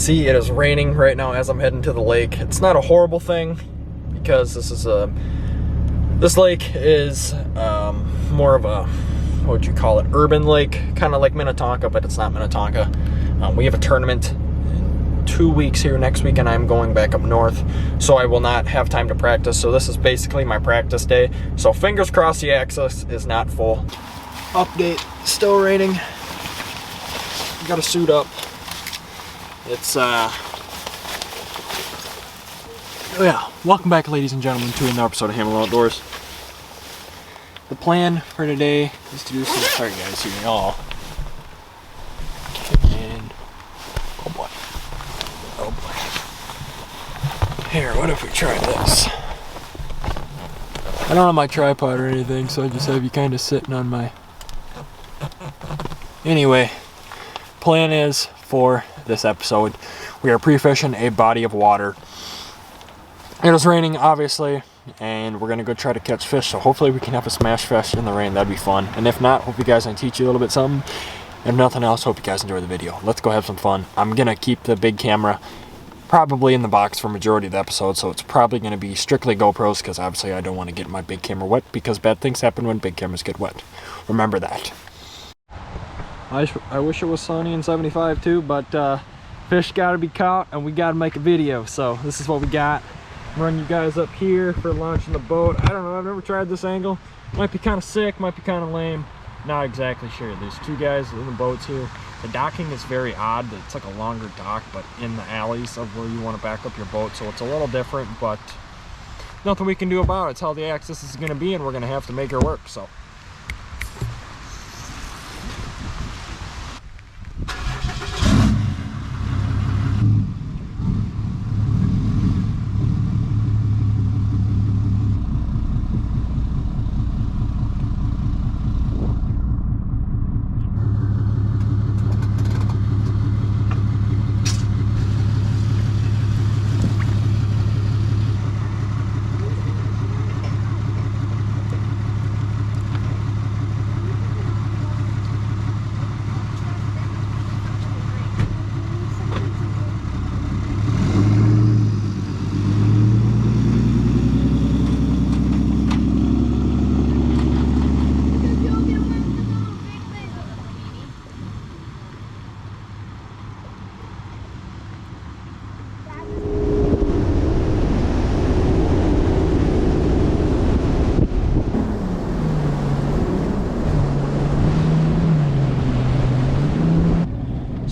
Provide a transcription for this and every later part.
see, it is raining right now as I'm heading to the lake. It's not a horrible thing because this lake is more of a, what would you call it, urban lake, kind of like Minnetonka, but it's not Minnetonka. We have a tournament in 2 weeks here next week, and I'm going back up north, so I will not have time to practice. So this is basically my practice day. So fingers crossed the access is not full. Update, still raining. Got to suit up. It's oh yeah, welcome back, ladies and gentlemen, to another episode of Hammel Outdoors. The plan for today is to do some, sorry guys, hear me all. And oh boy. Here, what if we try this? I don't have my tripod or anything, so I just have you kind of sitting on my. Anyway, plan is for this episode, we are pre-fishing a body of water. It is raining, obviously, and we're gonna go try to catch fish, so hopefully we can have a smash fish in the rain. That'd be fun. And if not, hope you guys can teach you a little bit something. If nothing else, hope you guys enjoy the video. Let's go have some fun. I'm gonna keep the big camera probably in the box for majority of the episode, so it's probably gonna be strictly GoPros, because obviously I don't want to get my big camera wet, because bad things happen when big cameras get wet. Remember that. I wish it was sunny and 75 too, but fish gotta be caught and we gotta make a video, so this is what we got. Run you guys up here for launching the boat. I don't know, I've never tried this angle. Might be kind of sick, might be kind of lame. Not exactly sure. There's two guys in the boats here. The docking is very odd. It's like a longer dock, but in the alleys of where you want to back up your boat, so it's a little different, but nothing we can do about it. It's how the access is going to be, and we're going to have to make it work. So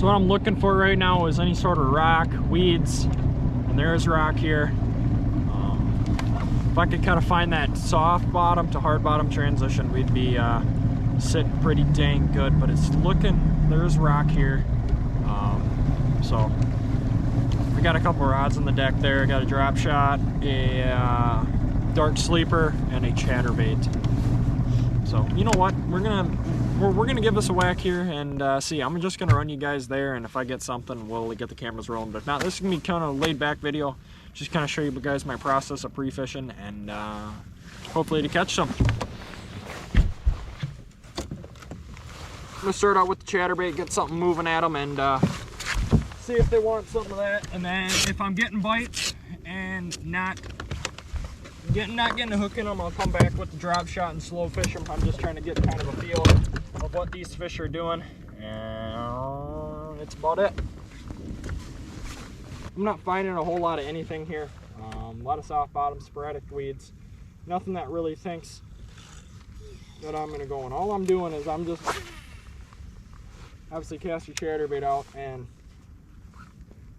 what I'm looking for right now is any sort of rock, weeds, and there's rock here. If I could kind of find that soft bottom to hard bottom transition, we'd be sitting pretty dang good, but it's looking, there's rock here. So we got a couple rods on the deck there. Got a drop shot, a dark sleeper, and a chatterbait. So you know what, we're gonna give this a whack here and see. I'm just gonna run you guys there, and if I get something, we'll get the cameras rolling. But if not, this is gonna be kind of a laid back video, just kind of show you guys my process of pre-fishing and hopefully to catch some. I'm gonna start out with the chatterbait, get something moving at them, and see if they want something of that. And then if I'm getting bites and not getting a hook in them, I'll come back with the drop shot and slow fish them. I'm just trying to get kind of a feel of what these fish are doing, and it's about it. I'm not finding a whole lot of anything here. A lot of soft bottom, sporadic weeds, nothing that really thinks that I'm gonna go in. All I'm doing is I'm just obviously cast your chatterbait out and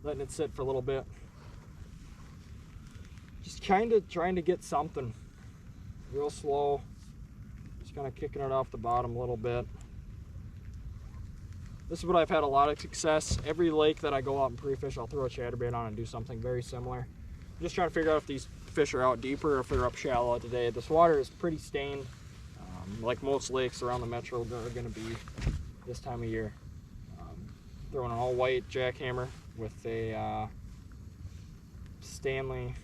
letting it sit for a little bit. Just kind of trying to get something real slow. Just kind of kicking it off the bottom a little bit. This is what I've had a lot of success. Every lake that I go out and pre-fish, I'll throw a chatterbait on and do something very similar. I'm just trying to figure out if these fish are out deeper or if they're up shallow today. This water is pretty stained, like most lakes around the metro are going to be this time of year. Throwing an all white jackhammer with a Stanley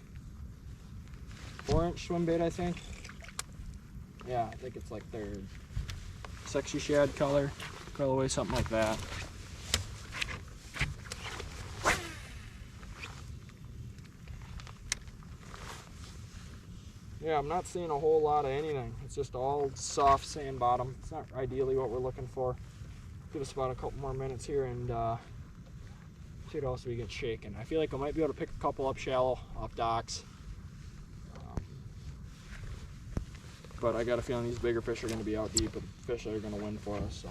4-inch swim bait, I think. Yeah, I think it's like their sexy shad colorway, something like that. yeah, I'm not seeing a whole lot of anything. It's just all soft sand bottom. It's not ideally what we're looking for. Give us about a couple more minutes here and see what else we get shaking. I feel like I might be able to pick a couple up shallow off docks. But I got a feeling these bigger fish are going to be out deep, but fish that are going to win for us. So.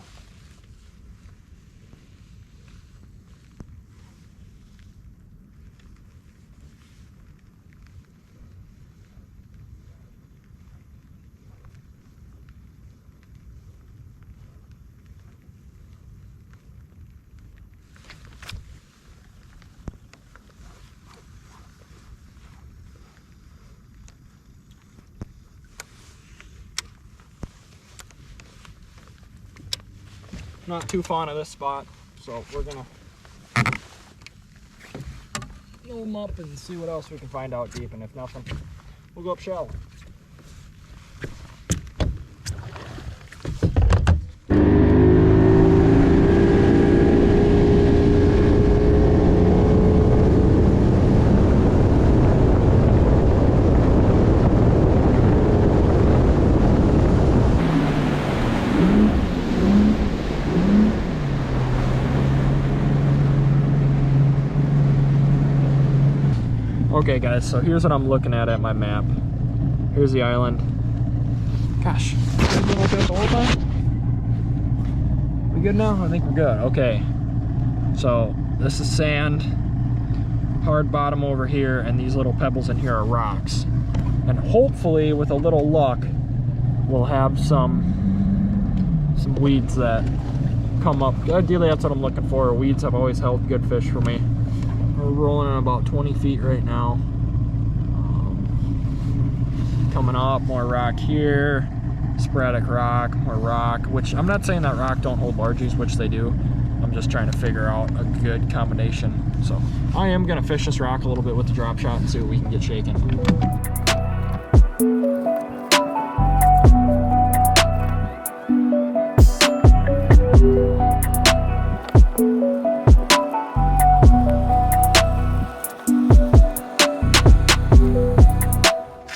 Not too fond of this spot, so we're gonna fill them up and see what else we can find out deep, and if nothing, we'll go up shallow. Okay guys, so here's what I'm looking at my map. Here's the island. Gosh, been like that the whole time? We good now? I think we're good. Okay. So this is sand, hard bottom over here, and these little pebbles in here are rocks. And hopefully, with a little luck, we'll have some weeds that come up. Ideally, that's what I'm looking for. Weeds have always held good fish for me. We're rolling in about 20 feet right now. Coming up, more rock here, sporadic rock, more rock, which I'm not saying that rock don't hold largies, which they do. I'm just trying to figure out a good combination. So I am gonna fish this rock a little bit with the drop shot and see what we can get shaking.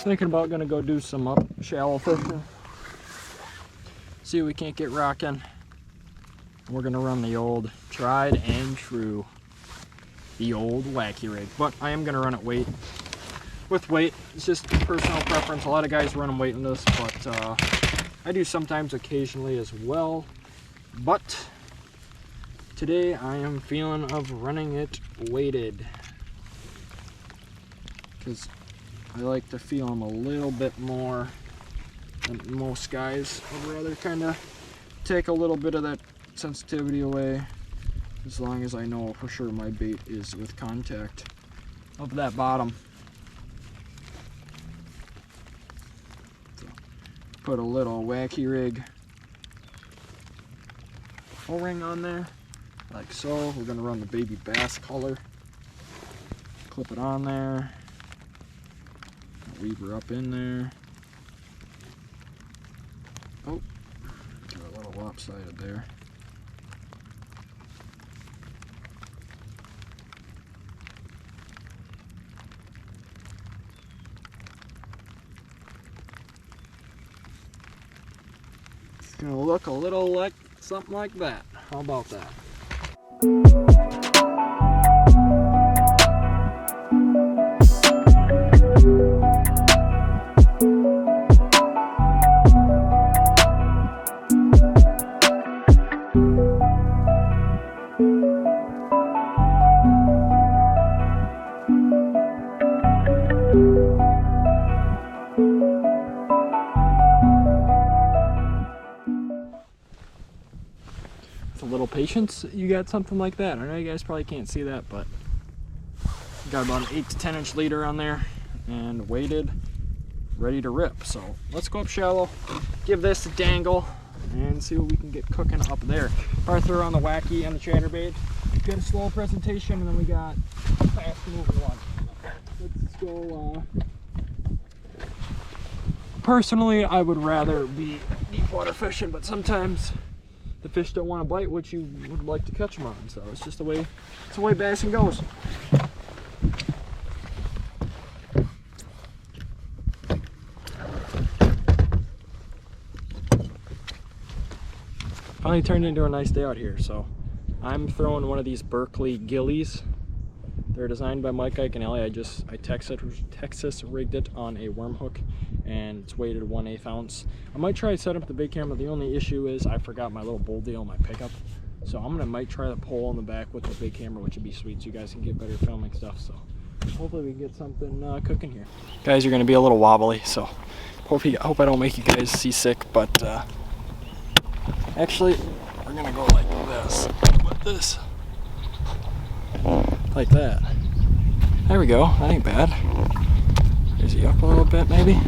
Thinking about gonna go do some up shallow fishing. See if we can't get rocking. We're gonna run the old tried and true, the old wacky rig. But I am gonna run it with weight. It's just personal preference. A lot of guys run them weightless, but I do sometimes occasionally as well. But today I am feeling of running it weighted, because I like to feel them a little bit more than most guys. I'd rather kind of take a little bit of that sensitivity away, as long as I know for sure my bait is with contact of that bottom. So, put a little wacky rig O-ring on there, like so. We're gonna run the baby bass color. Clip it on there. Weave her up in there. Oh, got a little lopsided there. It's gonna look a little like something like that. How about that? With a little patience, you got something like that. I know you guys probably can't see that, but got about an 8 to 10 inch leader on there and weighted, ready to rip. So let's go up shallow, give this a dangle, and see what we can get cooking up there. Probably throw on the wacky and the chatterbait. Get a slow presentation, and then we got a fast moving one. Let's go. Personally, I would rather be deep water fishing, but sometimes the fish don't want to bite what you would like to catch them on. So it's just the way bassing goes. finally turned into a nice day out here. So I'm throwing one of these Berkeley gillies. They're designed by Mike, Ike, and Ellie. I Texas rigged it on a worm hook, and it's weighted 1/8 ounce. I might try to set up the big camera. The only issue is I forgot my little bull deal in my pickup. So might try the pole in the back with the big camera, which would be sweet so you guys can get better filming stuff. So hopefully we can get something cooking here. Guys, you're gonna be a little wobbly, so hope I don't make you guys seasick, but actually we're gonna go like this, with this. Like that. There we go. That ain't bad. Raise you up a little bit, maybe.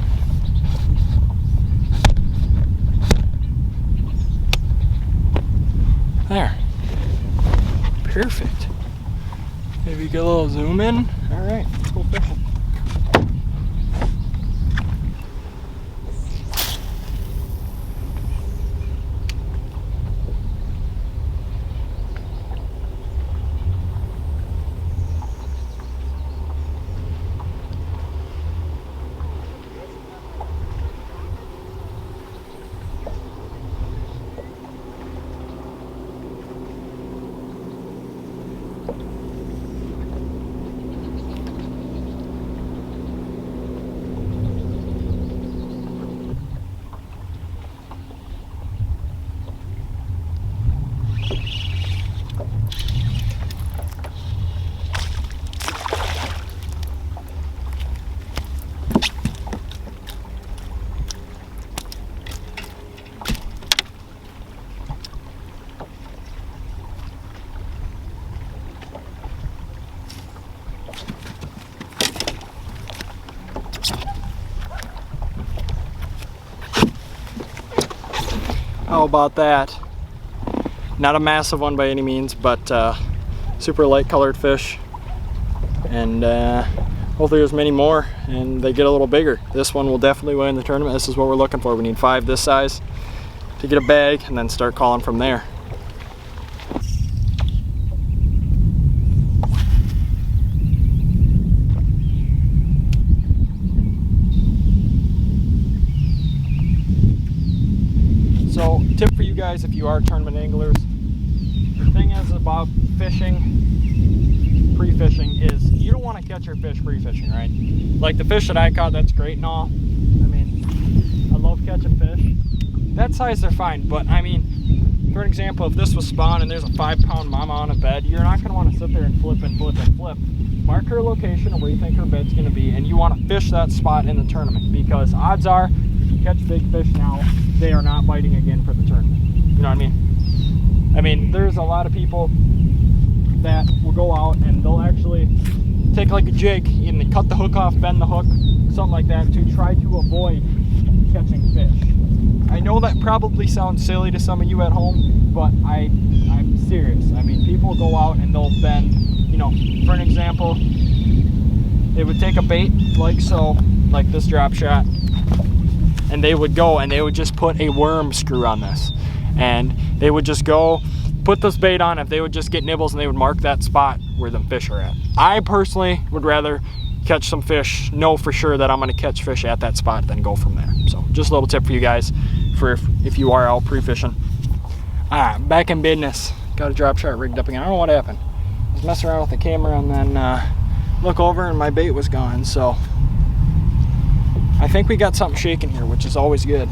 There. Perfect. Maybe get a little zoom in. All right, let's go fishing. How about that? Not a massive one by any means, but super light colored fish. And hopefully there's many more and they get a little bigger. This one will definitely win the tournament. This is what we're looking for. We need 5 this size to get a bag and then start calling from there. So, tip for you guys if you are tournament anglers, the thing is about fishing, pre-fishing, is you don't want to catch your fish pre-fishing, right? Like the fish that I caught, that's great and all. I mean, I love catching fish. That size they're fine, but I mean, for an example, if this was spawn and there's a 5-pound mama on a bed, you're not going to want to sit there and flip and flip and flip. Mark her location of where you think her bed's going to be, and you want to fish that spot in the tournament, because odds are, if you catch big fish now, they are not biting again for the tournament. You know what I mean? I mean, there's a lot of people that will go out and they'll actually take like a jig and they cut the hook off, bend the hook, something like that, to try to avoid catching fish. I know that probably sounds silly to some of you at home, but I'm serious. I mean, people go out and they'll bend, you know, for an example, they would take a bait like so, like this drop shot, and they would go and they would just put a worm screw on this, and they would just go put this bait on. If they would just get nibbles, and they would mark that spot where the fish are at. I personally would rather catch some fish, know for sure that I'm going to catch fish at that spot, then go from there. So just a little tip for you guys for if you are out pre-fishing. Back in business. Got a drop shot rigged up again. I don't know what happened. I was messing around with the camera and then look over and my bait was gone. So I think we got something shaking here, which is always good.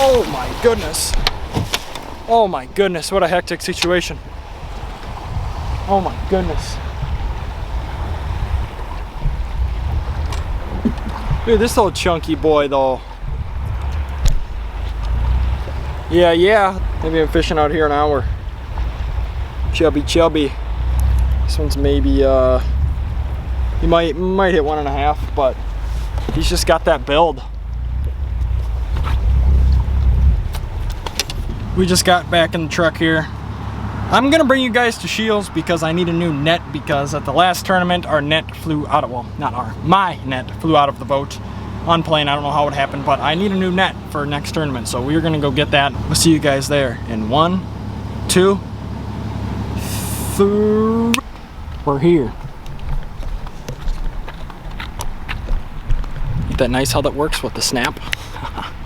Oh my goodness. Oh my goodness, what a hectic situation. Oh my goodness. Look at this old chunky boy though. Yeah. Maybe I'm fishing out here an hour. Chubby. This one's maybe, he might hit 1.5, but he's just got that build. We just got back in the truck here. I'm gonna bring you guys to Shields because I need a new net, because at the last tournament our net flew out of, well, not our, my net flew out of the boat on plane. I don't know how it happened, but I need a new net for next tournament, so we're gonna go get that. We'll see you guys there in 1, 2, 3. We're here. Ain't that nice how that works with the snap?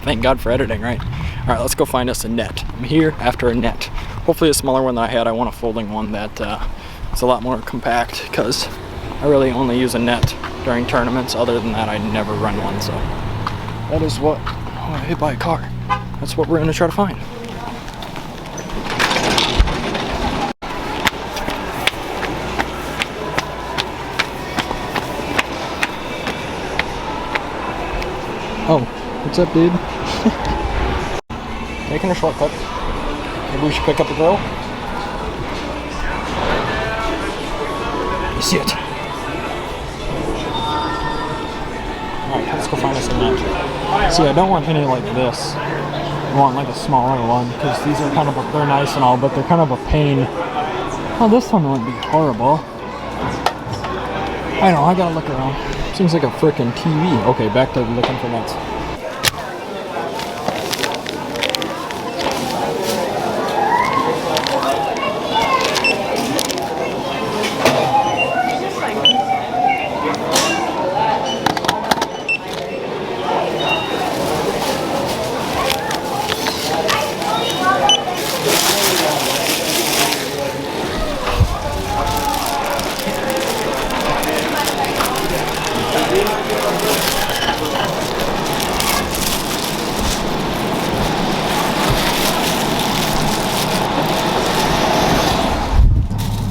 Thank God for editing, right? All right, let's go find us a net. I'm here after a net. Hopefully a smaller one that I had. I want a folding one that is a lot more compact, because I really only use a net during tournaments. Other than that, I never run one, so. That is what, oh, I hit by a car. That's what we're gonna try to find. Oh, what's up, dude? Making a shortcut. Maybe we should pick up a girl. You see it. Alright, let's go find us a net. See, I don't want any like this. I want like a smaller one, because these are kind of, they're nice and all, but they're kind of a pain. Oh, this one wouldn't be horrible. I know, I gotta look around. Seems like a freaking TV. Okay, back to looking for nets.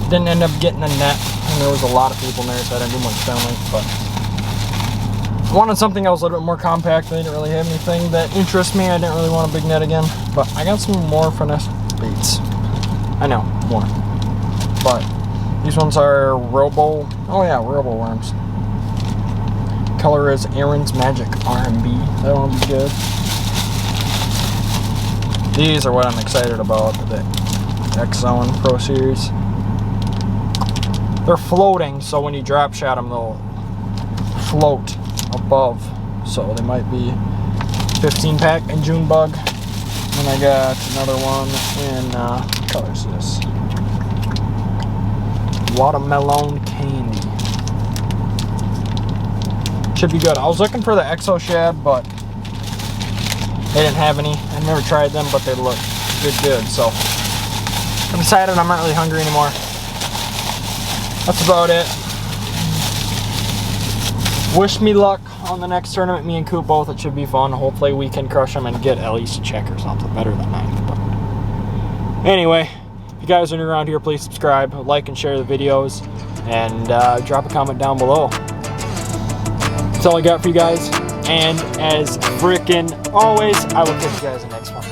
Didn't end up getting a net, and there was a lot of people in there, so I didn't do much filming, but I wanted something that was a little bit more compact. They didn't really have anything that interests me. I didn't really want a big net again, but I got some more finesse baits. I know, more. But these ones are Robo worms. Color is Aaron's Magic R&B. That one will be good. These are what I'm excited about, the X-Zone Pro Series. They're floating, so when you drop shot them, they'll float above. So they might be 15 pack in June Bug. And I got another one in, what color is this? Watermelon Candy. Should be good. I was looking for the Exo Shad, but they didn't have any. I've never tried them, but they look good. So I decided I'm not really hungry anymore. That's about it. Wish me luck on the next tournament, me and Coop both. It should be fun. Hopefully we can crush them and get at least a check or something better than 9th. But anyway, if you guys are new around here, please subscribe, like and share the videos, and drop a comment down below. That's all I got for you guys. And as frickin' always, I will catch you guys in the next one.